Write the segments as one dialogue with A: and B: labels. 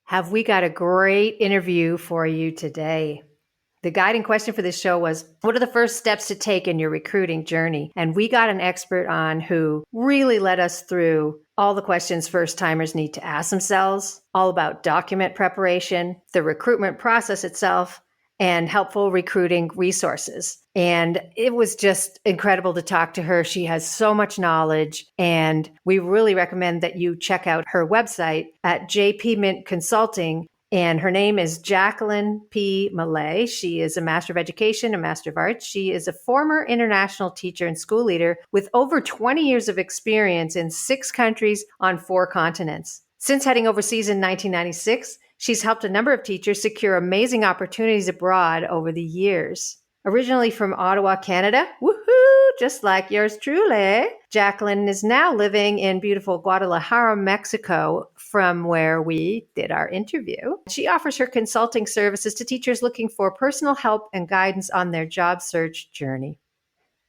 A: have we got a great interview for you today. The guiding question for this show was, what are the first steps to take in your recruiting journey? And we got an expert on who really led us through all the questions first timers need to ask themselves, all about document preparation, the recruitment process itself, and helpful recruiting resources. And it was just incredible to talk to her. She has so much knowledge, and we really recommend that you check out her website at JP Mint Consulting. And her name is Jacqueline P. Mallais. She is a Master of Education, a Master of Arts. She is a former international teacher and school leader with over 20 years of experience in 6 countries on 4 continents. Since heading overseas in 1996, she's helped a number of teachers secure amazing opportunities abroad over the years. Originally from Ottawa, Canada, woohoo, just like yours truly, Jacqueline is now living in beautiful Guadalajara, Mexico, from where we did our interview. She offers her consulting services to teachers looking for personal help and guidance on their job search journey.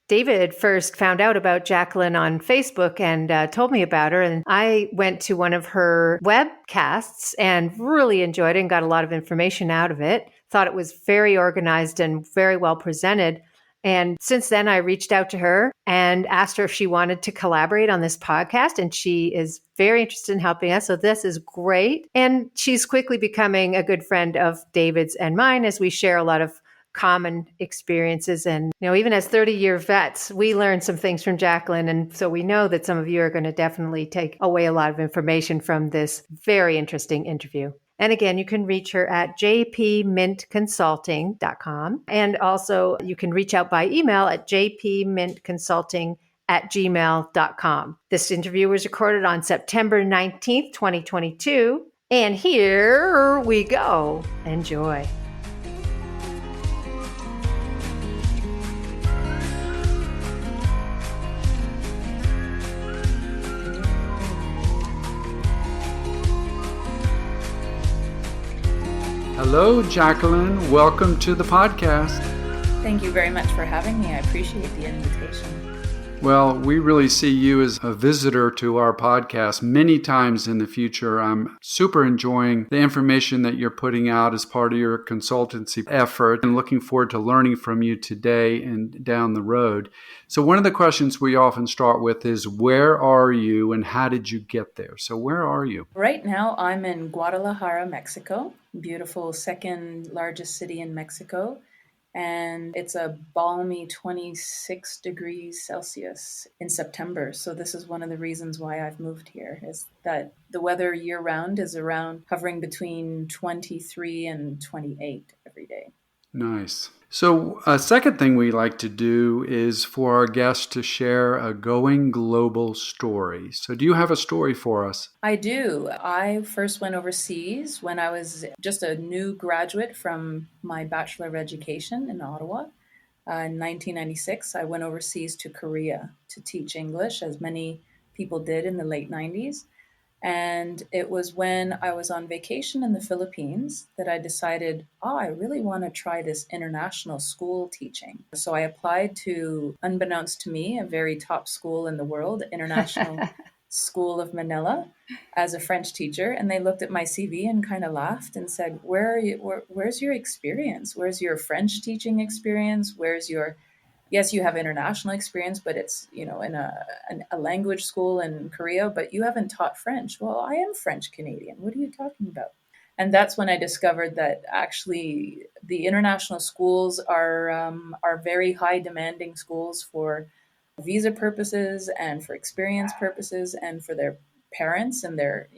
A: David first found out about Jacqueline on Facebook and told me about her. And I went to one of her webcasts and really enjoyed it and got a lot of information out of it. Thought it was very organized and very well presented. And since then, I reached out to her and asked her if she wanted to collaborate on this podcast. And she is very interested in helping us. So this is great. And she's quickly becoming a good friend of David's and mine as we share a lot of common experiences. And, even as 30-year vets, we learned some things from Jacqueline. And so we know that some of you are going to definitely take away a lot of information from this very interesting interview. And again, you can reach her at jpmintconsulting.com. And also you can reach out by email at jpmintconsulting@gmail.com. This interview was recorded on September 19th, 2022. And here we go. Enjoy.
B: Hello, Jacqueline. Welcome to the podcast.
C: Thank you very much for having me. I appreciate the invitation.
B: Well, we really see you as a visitor to our podcast many times in the future. I'm super enjoying the information that you're putting out as part of your consultancy effort and looking forward to learning from you today and down the road. So one of the questions we often start with is, where are you and how did you get there? So where are you?
C: Right now, I'm in Guadalajara, Mexico, beautiful second largest city in Mexico. And it's a balmy 26 degrees Celsius in September. So this is one of the reasons why I've moved here, is that the weather year round is around hovering between 23 and 28 every day.
B: Nice. So a second thing we like to do is for our guests to share a going global story. So do you have a story for us?
C: I do. I first went overseas when I was just a new graduate from my Bachelor of Education in Ottawa. In 1996, I went overseas to Korea to teach English, as many people did in the late 90s. And it was when I was on vacation in the Philippines that I decided, I really want to try this international school teaching. So I applied to, unbeknownst to me, a very top school in the world, International School of Manila, as a French teacher. And they looked at my CV and kind of laughed and said, where's your experience? Where's your French teaching experience? Yes, you have international experience, but it's, in a language school in Korea, but you haven't taught French. Well, I am French Canadian. What are you talking about? And that's when I discovered that actually the international schools are very high demanding schools for visa purposes and for experience purposes and for their parents and their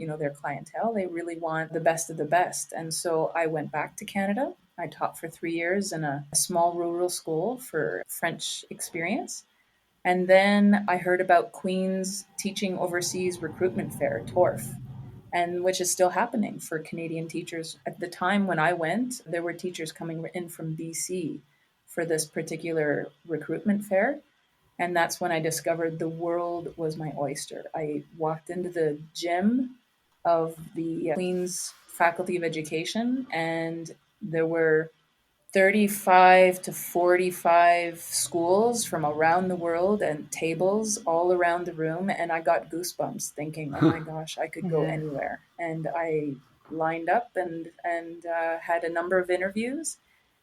C: clientele. They really want the best of the best. And so I went back to Canada. I taught for 3 years in a small rural school for French experience. And then I heard about Queen's Teaching Overseas Recruitment Fair, TORF, and which is still happening for Canadian teachers. At the time when I went, there were teachers coming in from BC for this particular recruitment fair. And that's when I discovered the world was my oyster. I walked into the gym of the Queen's Faculty of Education, and there were 35 to 45 schools from around the world and tables all around the room. And I got goosebumps thinking, oh my gosh, I could go anywhere. And I lined up and had a number of interviews.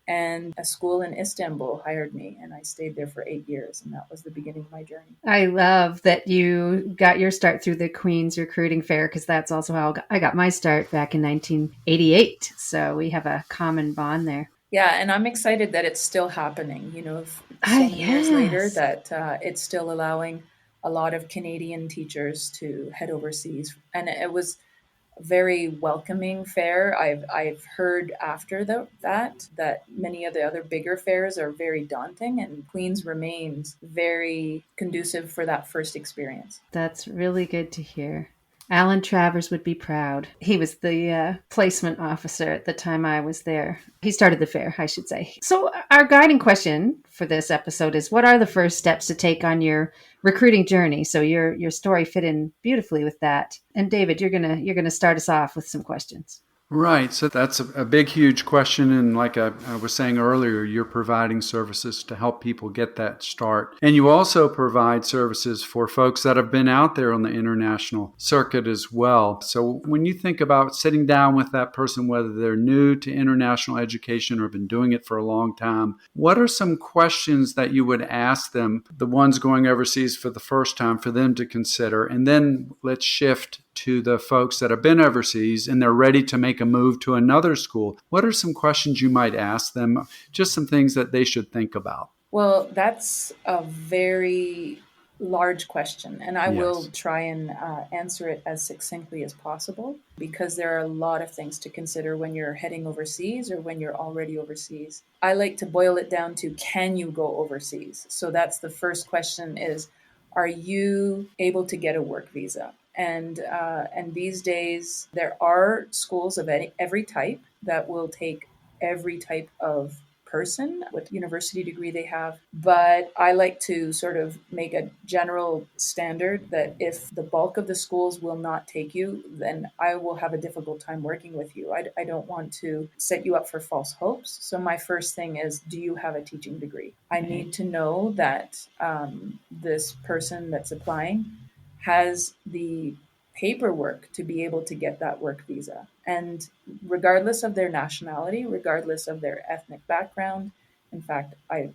C: And a school in Istanbul hired me, and I stayed there for 8 years, and that was the beginning of my journey.
A: I love that you got your start through the Queen's Recruiting Fair, because that's also how I got my start back in 1988. So we have a common bond there.
C: Yeah, and I'm excited that it's still happening,
A: Ah,
C: so many years later,
A: yes.
C: that it's still allowing a lot of Canadian teachers to head overseas. And it was very welcoming fair. I've heard after that many of the other bigger fairs are very daunting, and Queens remains very conducive for that first experience.
A: That's really good to hear. Alan Travers would be proud. He was the placement officer at the time I was there. He started the fair, I should say. So, our guiding question for this episode is: what are the first steps to take on your recruiting journey? So, your story fit in beautifully with that. And David, you're gonna start us off with some questions.
B: Right. So that's a big, huge question. And like I was saying earlier, you're providing services to help people get that start. And you also provide services for folks that have been out there on the international circuit as well. So when you think about sitting down with that person, whether they're new to international education or been doing it for a long time, what are some questions that you would ask them, the ones going overseas for the first time, for them to consider? And then let's shift to the folks that have been overseas and they're ready to make a move to another school. What are some questions you might ask them? Just some things that they should think about.
C: Well, that's a very large question, and I will
B: Yes.
C: try and answer it as succinctly as possible, because there are a lot of things to consider when you're heading overseas or when you're already overseas. I like to boil it down to, can you go overseas? So that's the first question: is, are you able to get a work visa? And these days there are schools of every type that will take every type of person, what university degree they have. But I like to sort of make a general standard that if the bulk of the schools will not take you, then I will have a difficult time working with you. I don't want to set you up for false hopes. So my first thing is, do you have a teaching degree? I need to know that this person that's applying has the paperwork to be able to get that work visa. And regardless of their nationality, regardless of their ethnic background, in fact, I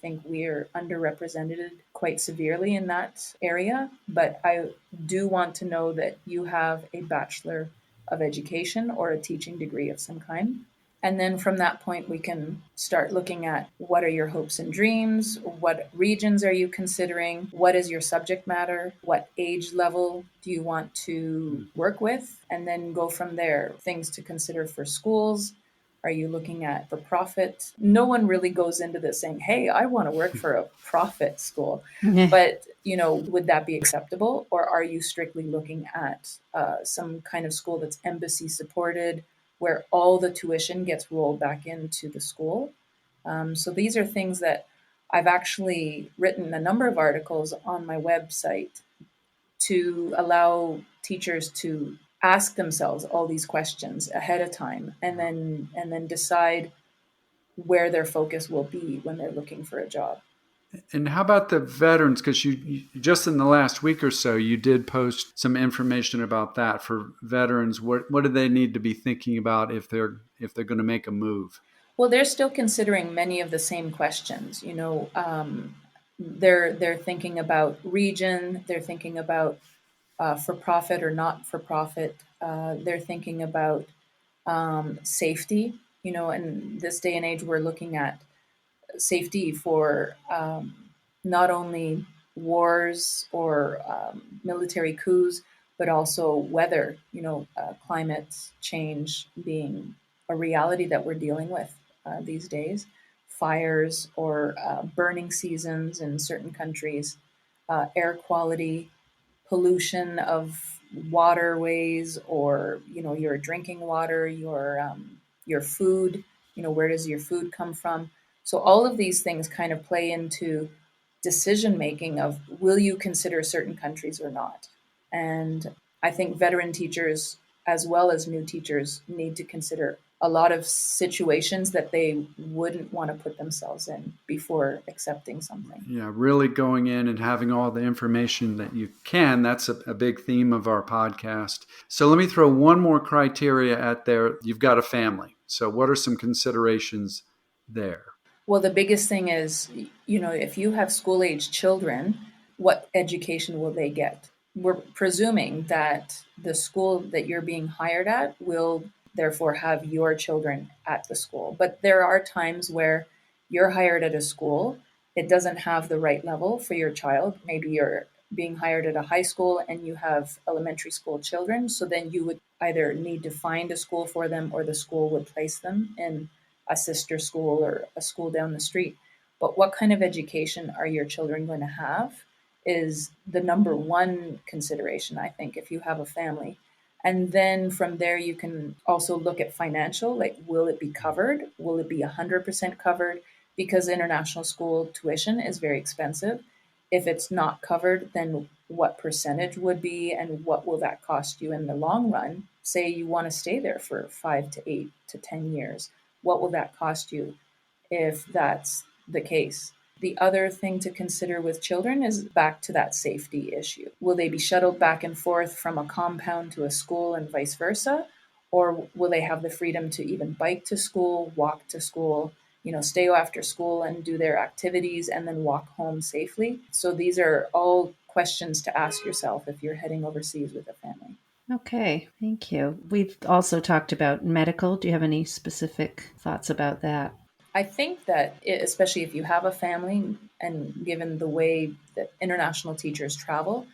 C: think we're underrepresented quite severely in that area. But I do want to know that you have a Bachelor of Education or a teaching degree of some kind. And then from that point, we can start looking at, what are your hopes and dreams? What regions are you considering? What is your subject matter? What age level do you want to work with? And then go from there. Things to consider for schools. Are you looking at for profit? No one really goes into this saying, hey, I want to work for a profit school. But, would that be acceptable? Or are you strictly looking at some kind of school that's embassy supported, where all the tuition gets rolled back into the school? So these are things that I've actually written a number of articles on my website to allow teachers to ask themselves all these questions ahead of time, and then decide where their focus will be when they're looking for a job.
B: And how about the veterans? Because you just in the last week or so, you did post some information about that for veterans. What do they need to be thinking about if they're going to make a move?
C: Well, they're still considering many of the same questions. They're thinking about region. They're thinking about for profit or not for profit. They're thinking about safety. In this day and age, we're looking at safety for not only wars or military coups, but also weather, climate change being a reality that we're dealing with these days, fires or burning seasons in certain countries, air quality, pollution of waterways, or your drinking water, your food. Where does your food come from? So all of these things kind of play into decision making of, will you consider certain countries or not? And I think veteran teachers as well as new teachers, need to consider a lot of situations that they wouldn't want to put themselves in before accepting something.
B: Yeah, really going in and having all the information that you can. That's a big theme of our podcast. So let me throw one more criteria at there. You've got a family. So what are some considerations there?
C: Well, the biggest thing is, if you have school-age children, what education will they get? We're presuming that the school that you're being hired at will therefore have your children at the school. But there are times where you're hired at a school, it doesn't have the right level for your child. Maybe you're being hired at a high school and you have elementary school children. So then you would either need to find a school for them, or the school would place them in a sister school or a school down the street. But what kind of education are your children going to have is the number one consideration, I think, if you have a family. And then from there, you can also look at financial, like, will it be covered? Will it be 100% covered? Because international school tuition is very expensive. If it's not covered, then what percentage would be, and what will that cost you in the long run? Say you want to stay there for 5 to 8 to 10 years. What will that cost you if that's the case? The other thing to consider with children is back to that safety issue. Will they be shuttled back and forth from a compound to a school and vice versa? Or will they have the freedom to even bike to school, walk to school, stay after school and do their activities and then walk home safely? So these are all questions to ask yourself if you're heading overseas with a family.
A: Okay, thank you. We've also talked about medical. Do you have any specific thoughts about that?
C: I think that, especially if you have a family, and given the way that international teachers travel,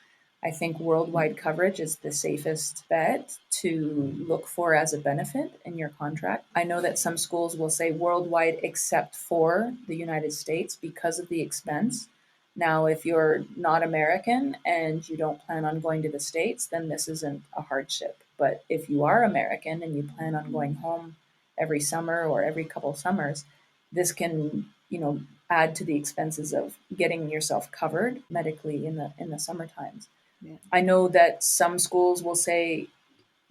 C: I think worldwide coverage is the safest bet to look for as a benefit in your contract. I know that some schools will say worldwide except for the United States because of the expense. Now, if you're not American and you don't plan on going to the States, then this isn't a hardship. But if you are American and you plan on going home every summer or every couple of summers, this can, add to the expenses of getting yourself covered medically in the summer times.
A: Yeah.
C: I know that some schools will say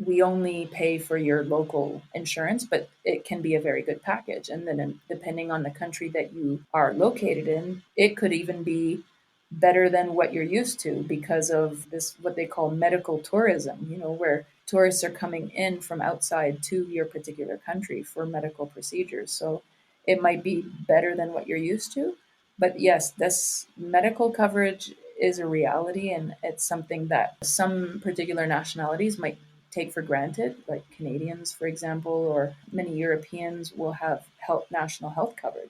C: we only pay for your local insurance, but it can be a very good package. And then depending on the country that you are located in, it could even be better than what you're used to because of this, what they call medical tourism, where tourists are coming in from outside to your particular country for medical procedures. So it might be better than what you're used to. But yes, this medical coverage is a reality, and it's something that some particular nationalities might take for granted, like Canadians, for example, or many Europeans will have national health coverage.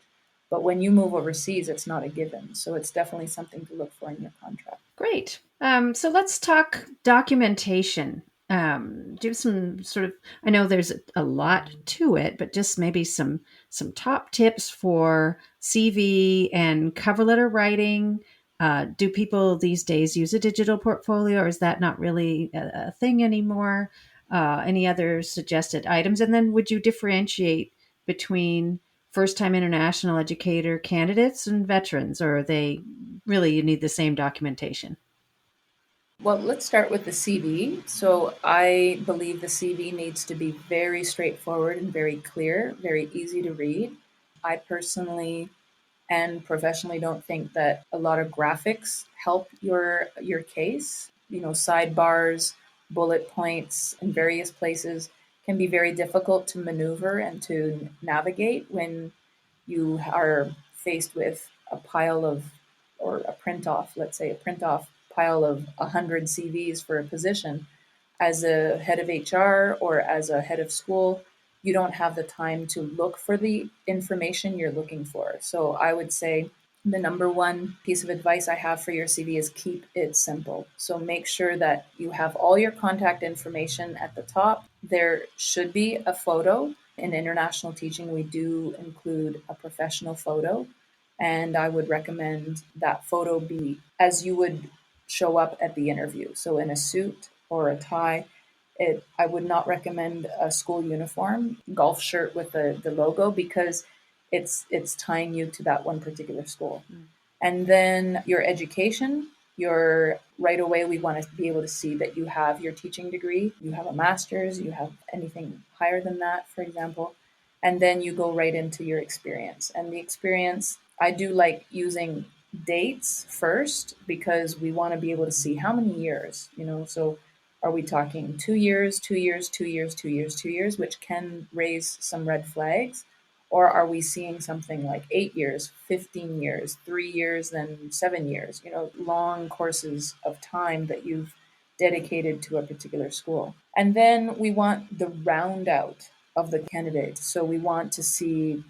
C: But when you move overseas, it's not a given. So it's definitely something to look for in your contract.
A: Great. So let's talk documentation. Do some sort of, I know there's a lot to it, but just maybe some top tips for CV and cover letter writing. Do people these days use a digital portfolio, or is that not really a thing anymore? Any other suggested items? And then would you differentiate between first-time international educator candidates and veterans, or are they really, you need the same documentation?
C: Well, let's start with the CV. So I believe the CV needs to be very straightforward and very clear, very easy to read. I personally and professionally don't think that a lot of graphics help your case. Sidebars, bullet points in various places can be very difficult to maneuver and to navigate when you are faced with a pile of, or a print off, let's say a print off pile of 100 CVs for a position. As a head of HR or as a head of school, you don't have the time to look for the information you're looking for. So I would say the number one piece of advice I have for your CV is keep it simple. So make sure that you have all your contact information at the top. There should be a photo. In international teaching, we do include a professional photo. And I would recommend that photo be as you would show up at the interview. So in a suit or a tie. I would not recommend a school uniform, golf shirt with the logo, because it's tying you to that one particular school. And then your education, You're right away, we want to be able to see that you have your teaching degree, you have a master's, you have anything higher than that, for example. And then you go right into your experience. And the experience, I do like using dates first because we want to be able to see how many years, so are we talking 2 years, 2 years, 2 years, 2 years, 2 years, which can raise some red flags? Or are we seeing something like 8 years, 15 years, 3 years, then 7 years, long courses of time that you've dedicated to a particular school? And then we want the round out of the candidate. So we want to see,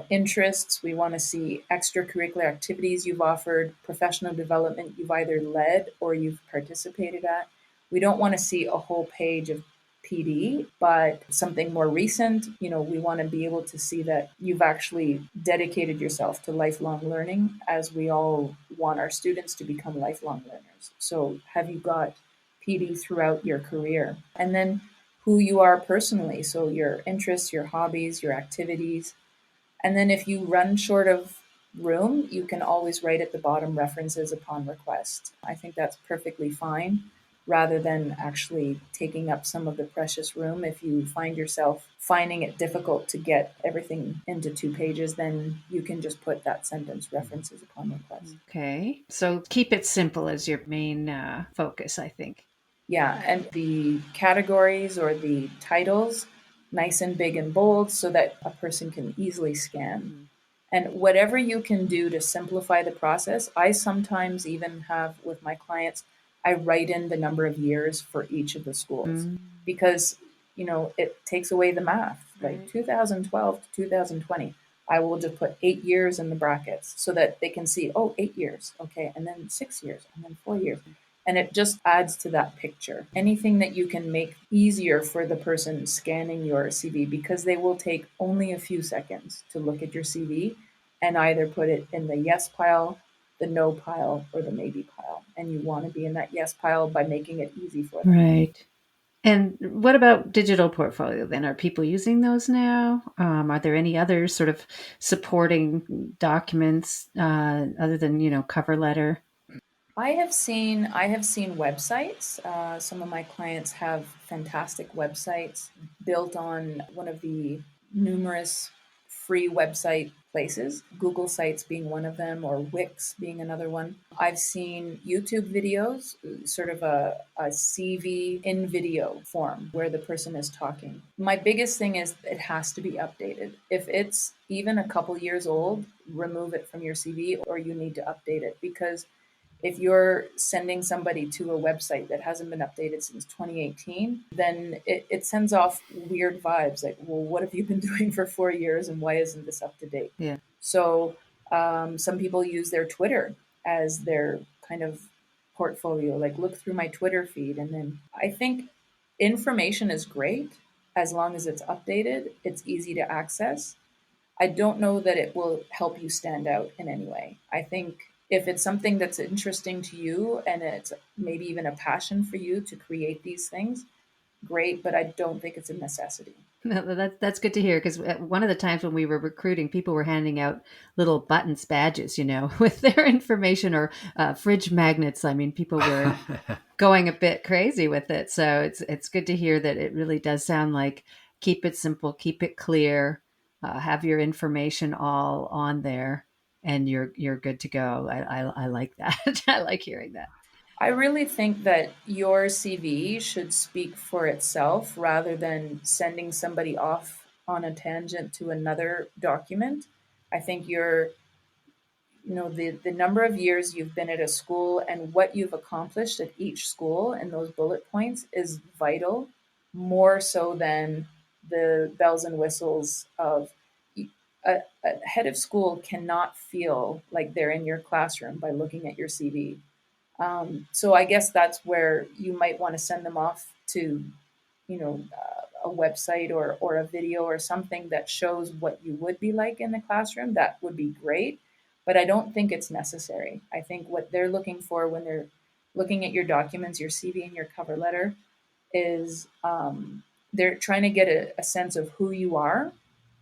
C: interests. We want to see extracurricular activities you've offered, professional development you've either led or you've participated at. We don't want to see a whole page of PD, but something more recent. We want to be able to see that you've actually dedicated yourself to lifelong learning, as we all want our students to become lifelong learners. So have you got PD throughout your career? And then who you are personally. So your interests, your hobbies, your activities. And then if you run short of room, you can always write at the bottom references upon request. I think that's perfectly fine, rather than actually taking up some of the precious room. If you find yourself finding it difficult to get everything into 2 pages, then you can just put that sentence, references upon request.
A: Okay. So keep it simple as your main focus, I think.
C: Yeah, and the categories or the titles, nice and big and bold so that a person can easily scan. And whatever you can do to simplify the process, I sometimes even have with my clients, I write in the number of years for each of the schools because, it takes away the math. Like 2012 to 2020, I will just put 8 years in the brackets so that they can see, 8 years. Okay. And then 6 years and then 4 years. And it just adds to that picture. Anything that you can make easier for the person scanning your CV, because they will take only a few seconds to look at your CV and either put it in the yes pile, the no pile, or the maybe pile. And you want to be in that yes pile by making it easy for them.
A: Right. And what about digital portfolio then? Are people using those now? Are there any other sort of supporting documents other than, cover letter?
C: I have seen websites. Some of my clients have fantastic websites built on one of the numerous free website places, Google Sites being one of them, or Wix being another one. I've seen YouTube videos, sort of a CV in video form where the person is talking. My biggest thing is it has to be updated. If it's even a couple years old, remove it from your CV or you need to update it, because if you're sending somebody to a website that hasn't been updated since 2018, then it sends off weird vibes like, well, what have you been doing for 4 years and why isn't this up to date?
A: Yeah.
C: So some people use their Twitter as their kind of portfolio, like look through my Twitter feed. And then I think information is great as long as it's updated, it's easy to access. I don't know that it will help you stand out in any way. I think if it's something that's interesting to you and it's maybe even a passion for you to create these things, great, but I don't think it's a necessity.
A: No, that's good to hear, because one of the times when we were recruiting, people were handing out little buttons, badges, with their information, or fridge magnets. I mean, people were going a bit crazy with it. So it's good to hear that it really does sound like keep it simple, keep it clear, have your information all on there, and you're good to go. I like that. I like hearing that.
C: I really think that your CV should speak for itself rather than sending somebody off on a tangent to another document. I think the number of years you've been at a school and what you've accomplished at each school and those bullet points is vital, more so than the bells and whistles of a head of school cannot feel like they're in your classroom by looking at your CV. So I guess that's where you might want to send them off to, a website or a video or something that shows what you would be like in the classroom. That would be great, but I don't think it's necessary. I think what they're looking for when they're looking at your documents, your CV and your cover letter, is they're trying to get a sense of who you are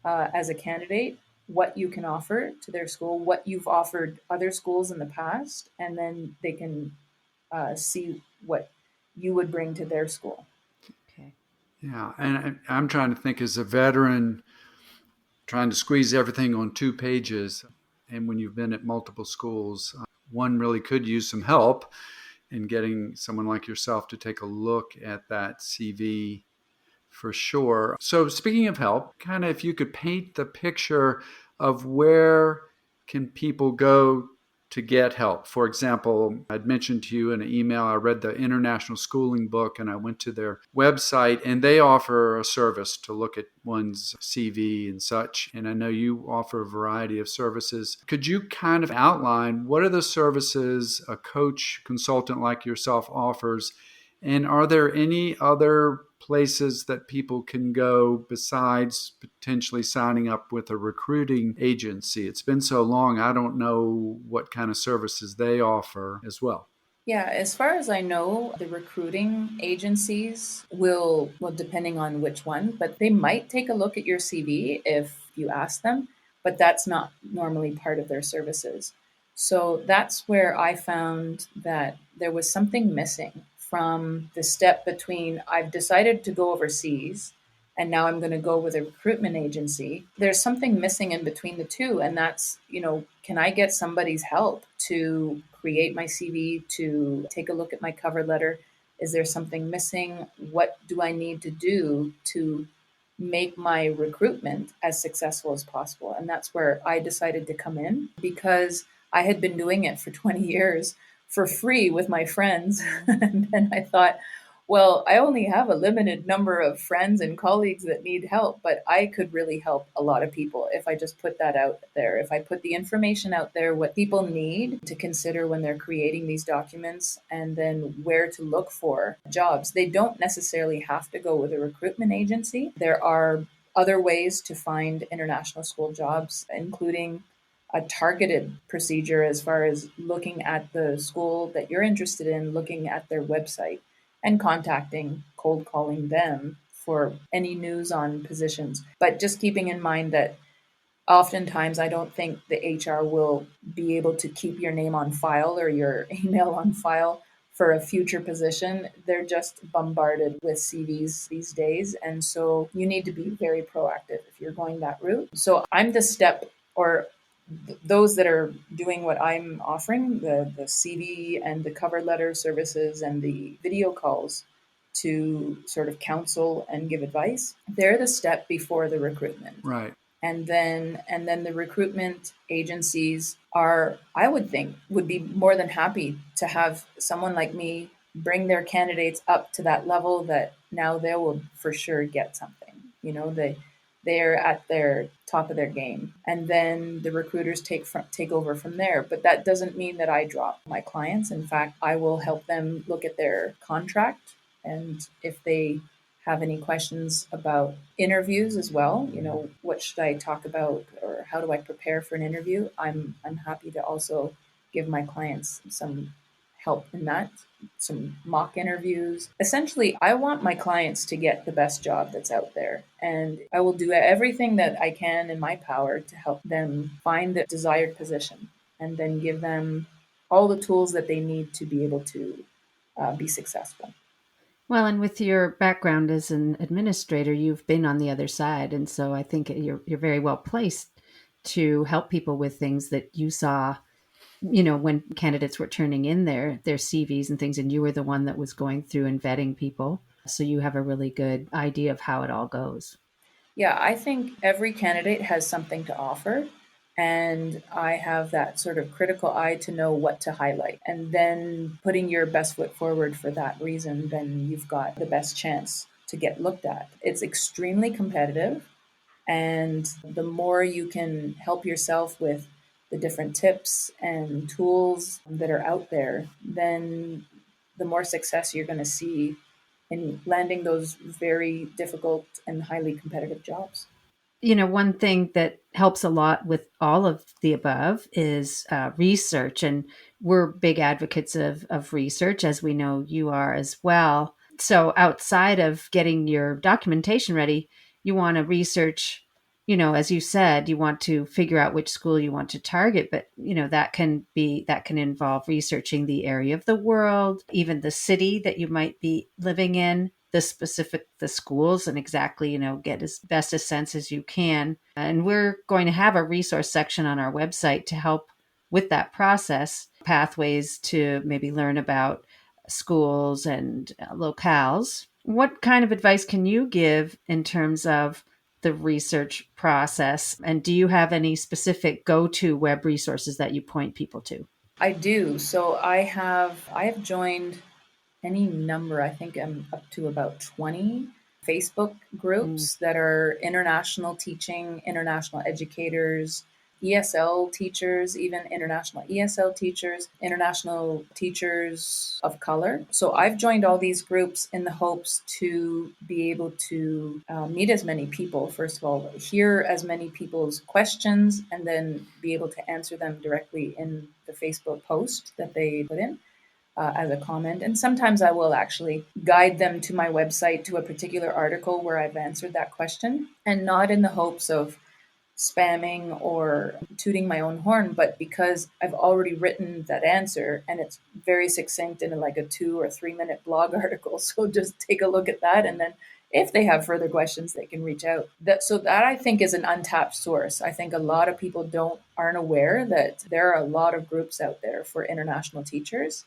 C: as a candidate, what you can offer to their school, what you've offered other schools in the past, and then they can see what you would bring to their school.
A: Okay.
B: Yeah. And I'm trying to think as a veteran, trying to squeeze everything on 2 pages. And when you've been at multiple schools, one really could use some help in getting someone like yourself to take a look at that CV for sure. So speaking of help, kind of if you could paint the picture of where can people go to get help. For example, I'd mentioned to you in an email, I read the International Schooling book and I went to their website and they offer a service to look at one's CV and such. And I know you offer a variety of services. Could you kind of outline what are the services a coach consultant like yourself offers? And are there any other places that people can go besides potentially signing up with a recruiting agency? It's been so long, I don't know what kind of services they offer as well.
C: Yeah, as far as I know, the recruiting agencies will, well, depending on which one, but they might take a look at your CV if you ask them, but that's not normally part of their services. So that's where I found that there was something missing from the step between I've decided to go overseas and now I'm going to go with a recruitment agency. There's something missing in between the two. And that's, can I get somebody's help to create my CV, to take a look at my cover letter? Is there something missing? What do I need to do to make my recruitment as successful as possible? And that's where I decided to come in because I had been doing it for 20 years for free with my friends. And then I thought, well, I only have a limited number of friends and colleagues that need help, but I could really help a lot of people if I just put that out there. If I put the information out there, what people need to consider when they're creating these documents, and then where to look for jobs. They don't necessarily have to go with a recruitment agency. There are other ways to find international school jobs, including a targeted procedure as far as looking at the school that you're interested in, looking at their website and cold calling them for any news on positions. But just keeping in mind that oftentimes I don't think the HR will be able to keep your name on file or your email on file for a future position. They're just bombarded with CVs these days. And so you need to be very proactive if you're going that route. So I'm the step, or those that are doing what I'm offering, the CV and the cover letter services and the video calls to sort of counsel and give advice, they're the step before the recruitment.
B: Right.
C: And then the recruitment agencies are, I would think, would be more than happy to have someone like me bring their candidates up to that level that now they will for sure get something. They're at their top of their game, and then the recruiters take over from there. But that doesn't mean that I drop my clients. In fact, I will help them look at their contract, and if they have any questions about interviews as well, what should I talk about or how do I prepare for an interview? I'm happy to also give my clients some help in that, some mock interviews. Essentially, I want my clients to get the best job that's out there, and I will do everything that I can in my power to help them find the desired position and then give them all the tools that they need to be able to be successful.
A: Well, and with your background as an administrator, you've been on the other side. And so I think you're very well placed to help people with things that you saw, when candidates were turning in their CVs and things, and you were the one that was going through and vetting people. So you have a really good idea of how it all goes.
C: Yeah, I think every candidate has something to offer. And I have that sort of critical eye to know what to highlight. And then putting your best foot forward for that reason, then you've got the best chance to get looked at. It's extremely competitive. And the more you can help yourself with the different tips and tools that are out there, then the more success you're going to see in landing those very difficult and highly competitive jobs.
A: One thing that helps a lot with all of the above is research. And we're big advocates of research, as we know you are as well. So outside of getting your documentation ready, you want to research as you said, you want to figure out which school you want to target, but that can involve researching the area of the world, even the city that you might be living in, the schools, and exactly, get as best a sense as you can. And we're going to have a resource section on our website to help with that process, pathways to maybe learn about schools and locales. What kind of advice can you give in terms of the research process? And do you have any specific go-to web resources that you point people to?
C: I do. So I have joined any number. I think I'm up to about 20 Facebook
A: Mm.
C: groups that are international teaching, international educators, ESL teachers, even international ESL teachers, international teachers of color. So I've joined all these groups in the hopes to be able to meet as many people, first of all, hear as many people's questions, and then be able to answer them directly in the Facebook post that they put in as a comment. And sometimes I will actually guide them to my website to a particular article where I've answered that question, and not in the hopes of spamming or tooting my own horn, but because I've already written that answer and it's very succinct in like a 2 or 3 minute blog article. So just take a look at that, and then if they have further questions, they can reach out. So that I think is an untapped source. I think a lot of people aren't aware that there are a lot of groups out there for international teachers.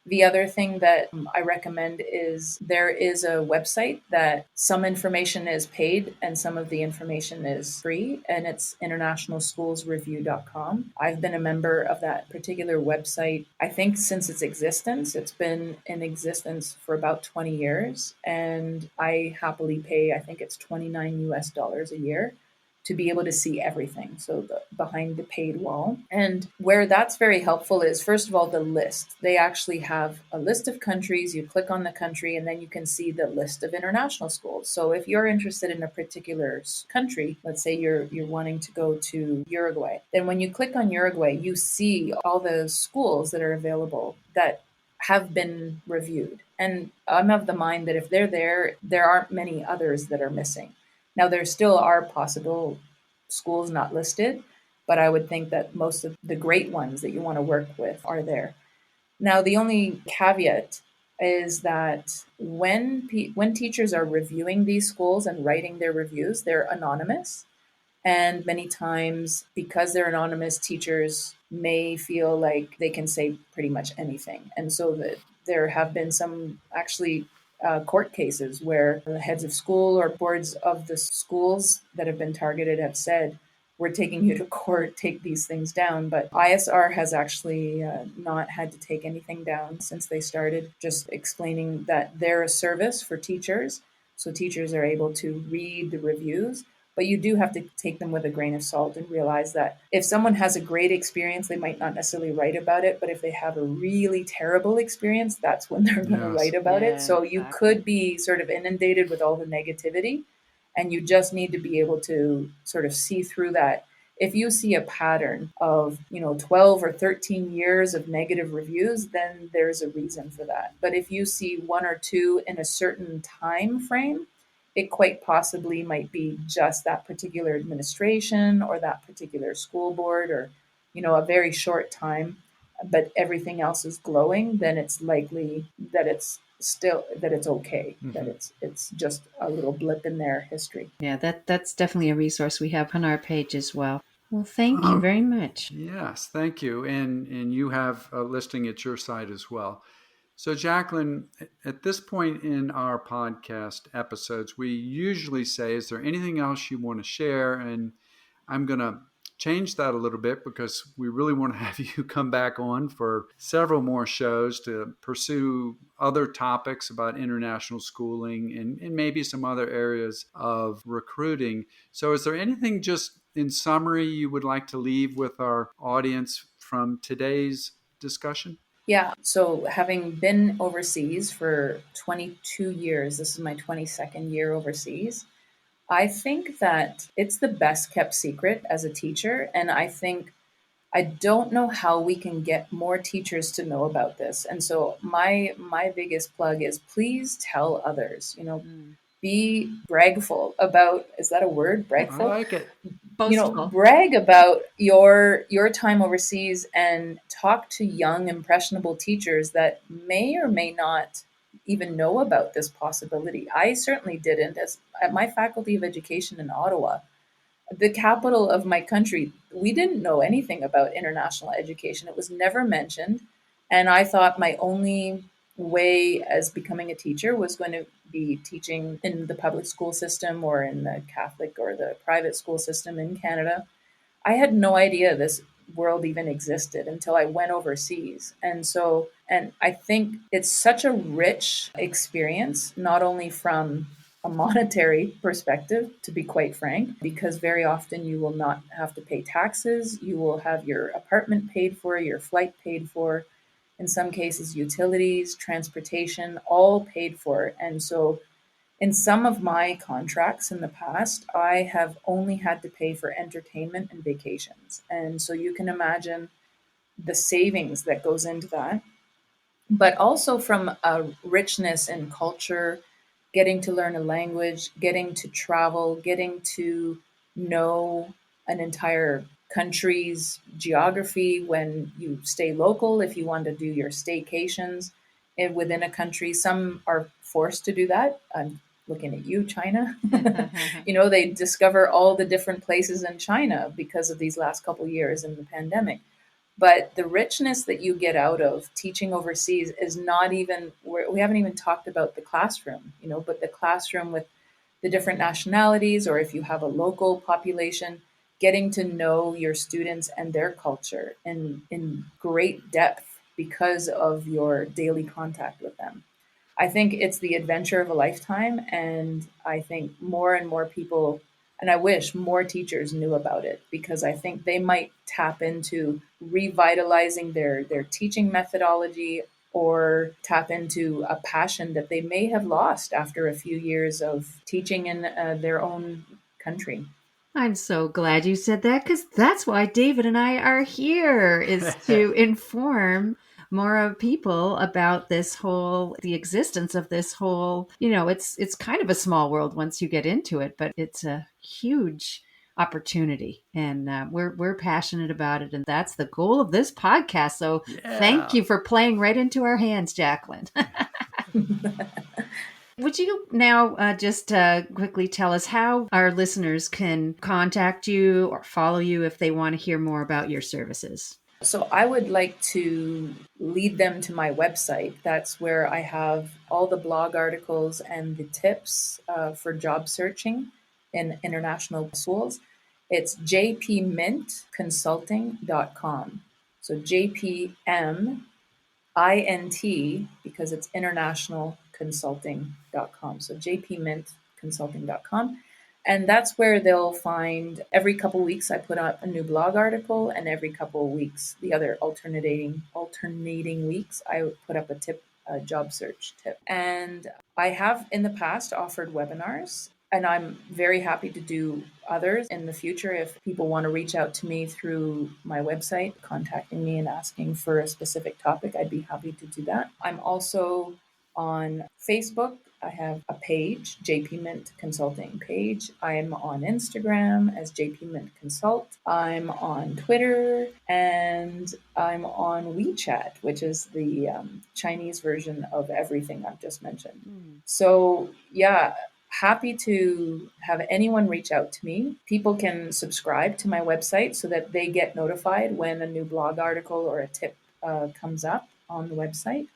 C: The other thing that I recommend is there is a website that some information is paid and some of the information is free, and it's internationalschoolsreview.com. I've been a member of that particular website, I think, since its existence. It's been in existence for about 20 years, and I happily pay, I think it's $29 a year to be able to see everything. So behind the paid wall. And where that's very helpful is, first of all, the list. They actually have a list of countries. You click on the country and then you can see the list of international schools. So if you're interested in a particular country, let's say you're wanting to go to Uruguay, then when you click on Uruguay, you see all the schools that are available that have been reviewed. And I'm of the mind that if they're there aren't many others that are missing. Now, there still are possible schools not listed, but I would think that most of the great ones that you want to work with are there. Now, the only caveat is that when teachers are reviewing these schools and writing their reviews, they're anonymous. And many times, because they're anonymous, teachers may feel like they can say pretty much anything. And so there have been some actually court cases where the heads of school or boards of the schools that have been targeted have said, we're taking you to court, take these things down. But ISR has actually not had to take anything down since they started, just explaining that they're a service for teachers. So teachers are able to read the reviews, but you do have to take them with a grain of salt and realize that if someone has a great experience, they might not necessarily write about it. But if they have a really terrible experience, that's when they're going to
B: Yes.
C: write about
A: Yeah,
C: it. So you
A: exactly.
C: could be sort of inundated with all the negativity, and you just need to be able to sort of see through that. If you see a pattern of 12 or 13 years of negative reviews, then there's a reason for that. But if you see one or two in a certain time frame, it quite possibly might be just that particular administration or that particular school board, or a very short time, but everything else is glowing, then it's likely that it's okay, that it's just a little blip in their history.
A: Yeah, that's definitely a resource we have on our page as well. Well, thank you
B: Oh,
A: very much.
B: yes, thank you. And you have a listing at your site as well. So, Jacqueline, at this point in our podcast episodes, we usually say, is there anything else you want to share? And I'm going to change that a little bit because we really want to have you come back on for several more shows to pursue other topics about international schooling and maybe some other areas of recruiting. So is there anything just in summary you would like to leave with our audience from today's discussion?
C: Yeah. So having been overseas for 22 years, this is my 22nd year overseas. I think that it's the best kept secret as a teacher. And I don't know how we can get more teachers to know about this. And so my biggest plug is please tell others.
A: Mm.
C: be bragful about, is that a word?
B: I
C: Bragful?
B: like it.
D: Boastful.
C: Brag about your time overseas and talk to young impressionable teachers that may or may not even know about this possibility. I certainly didn't. As at my faculty of education in Ottawa, the capital of my country, we didn't know anything about international education. It was never mentioned. And I thought my only way as becoming a teacher was going to be teaching in the public school system or in the Catholic or the private school system in Canada. I had no idea this world even existed until I went overseas. And I think it's such a rich experience, not only from a monetary perspective, to be quite frank, because very often you will not have to pay taxes. You will have your apartment paid for, your flight paid for, in some cases, utilities, transportation, all paid for. And so in some of my contracts in the past, I have only had to pay for entertainment and vacations. And so you can imagine the savings that goes into that. But also from a richness in culture, getting to learn a language, getting to travel, getting to know an entire country's geography when you stay local, if you want to do your staycations within a country. Some are forced to do that. I'm looking at you, China. They discover all the different places in China because of these last couple years in the pandemic. But the richness that you get out of teaching overseas is not even, we haven't even talked about the classroom, but the classroom with the different nationalities, or if you have a local population, getting to know your students and their culture in great depth because of your daily contact with them. I think it's the adventure of a lifetime. And I think more and more people, and I wish more teachers knew about it, because I think they might tap into revitalizing their teaching methodology, or tap into a passion that they may have lost after a few years of teaching in their own country.
D: I'm so glad you said that, because that's why David and I are here, is to inform more of people about the existence of this whole, it's kind of a small world once you get into it, but it's a huge opportunity, and we're passionate about it, and that's the goal of this podcast. So thank you for playing right into our hands, Jacqueline. Would you now just quickly tell us how our listeners can contact you or follow you if they want to hear more about your services?
C: So I would like to lead them to my website. That's where I have all the blog articles and the tips for job searching in international schools. It's jpmintconsulting.com. So JPM INT, because it's internationalconsulting.com. So jpmintconsulting.com. And that's where they'll find, every couple weeks I put out a new blog article, and every couple of weeks, the other alternating weeks, I put up a job search tip. And I have in the past offered webinars, and I'm very happy to do others in the future. If people want to reach out to me through my website, contacting me and asking for a specific topic, I'd be happy to do that. I'm also on Facebook. I have a page, JP Mint Consulting page. I'm on Instagram as JP Mint Consult. I'm on Twitter, and I'm on WeChat, which is the Chinese version of everything I've just mentioned. So yeah, happy to have anyone reach out to me. People can subscribe to my website so that they get notified when a new blog article or a tip comes up on the website.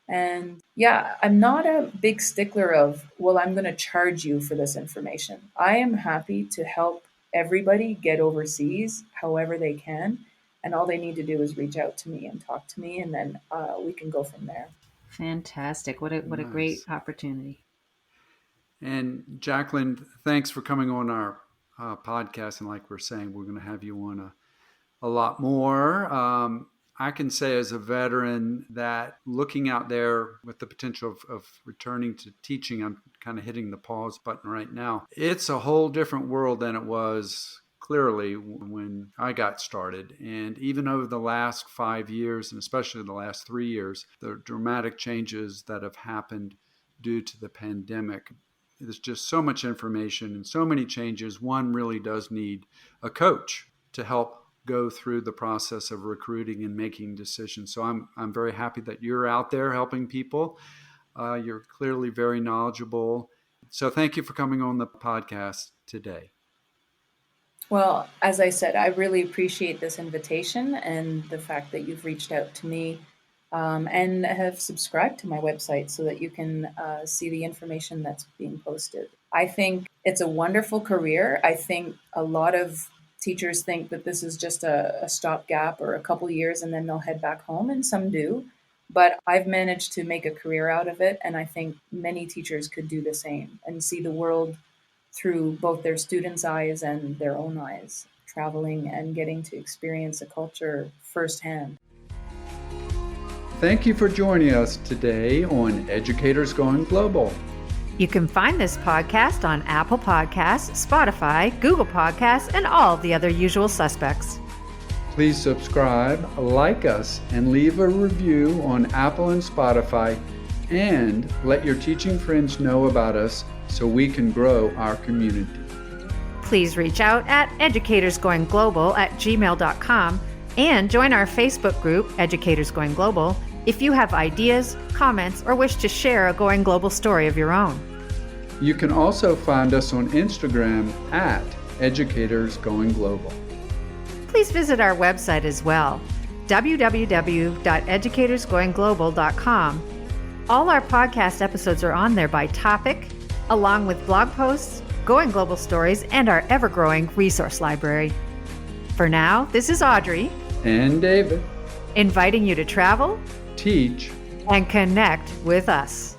C: And yeah, I'm not a big stickler of, well, I'm going to charge you for this information. I am happy to help everybody get overseas however they can. And all they need to do is reach out to me and talk to me, and then we can go from there.
D: Fantastic. What a great opportunity.
B: And Jacqueline, thanks for coming on our podcast. And like we're saying, we're going to have you on a lot more. I can say as a veteran that looking out there with the potential of returning to teaching, I'm kind of hitting the pause button right now. It's a whole different world than it was clearly when I got started. And even over the last 5 years, and especially the last 3 years, the dramatic changes that have happened due to the pandemic. there's just so much information and so many changes. One really does need a coach to help go through the process of recruiting and making decisions. So I'm very happy that you're out there helping people. You're clearly very knowledgeable. So thank you for coming on the podcast today.
C: Well, as I said, I really appreciate this invitation and the fact that you've reached out to me and have subscribed to my website so that you can see the information that's being posted. I think it's a wonderful career. I think a lot of teachers think that this is just a stopgap or a couple years and then they'll head back home, and some do. But I've managed to make a career out of it, and I think many teachers could do the same and see the world through both their students' eyes and their own eyes, traveling and getting to experience a culture firsthand.
B: Thank you for joining us today on Educators Going Global.
A: You can find this podcast on Apple Podcasts, Spotify, Google Podcasts, and all the other usual suspects.
B: Please subscribe, like us, and leave a review on Apple and Spotify, and let your teaching friends know about us so we can grow our community.
A: Please reach out at educatorsgoingglobal@gmail.com and join our Facebook group, Educators Going Global, if you have ideas, comments, or wish to share a Going Global story of your own.
B: You can also find us on Instagram at Educators Going Global.
A: Please visit our website as well, www.educatorsgoingglobal.com. All our podcast episodes are on there by topic, along with blog posts, Going Global stories, and our ever-growing resource library. For now, this is Audrey
B: And David.
A: inviting you to travel,
B: Teach.
A: and connect with us.